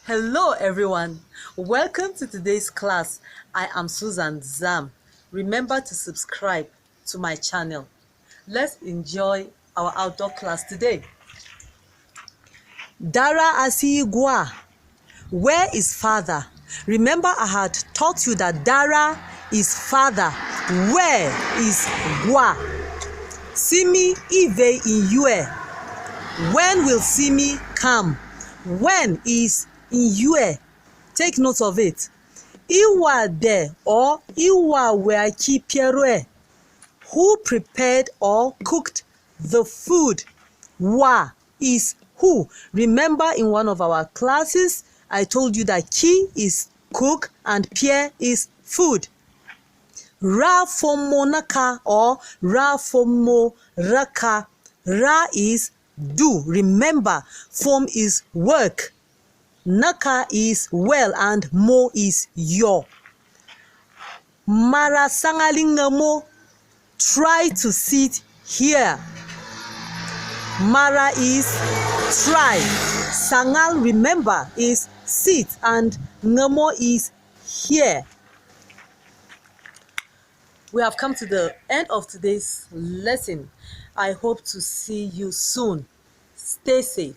Hello everyone, welcome to today's class. I am Susan Zam. Remember to subscribe to my channel. Let's enjoy our outdoor class today. Dara Asigwa, where is father? Remember I had taught you that Dara is father. Where is Gwa? Simi Ive in Yue. When will Simi come? When is in Yue? Take note of it. Iwa de or Iwa where Pierre. Who prepared or cooked the food? Wa is who. Remember in one of our classes, I told you that ki is cook and Pierre is food. Ra fomo naka or ra fomo raka. Ra is do. Remember, form is work. Naka is well and mo is your. Mara sangalingamo, try to sit here. Mara is try. Sangal, remember, is sit and ngamo is here. We have come to the end of today's lesson. I hope to see you soon. Stay safe.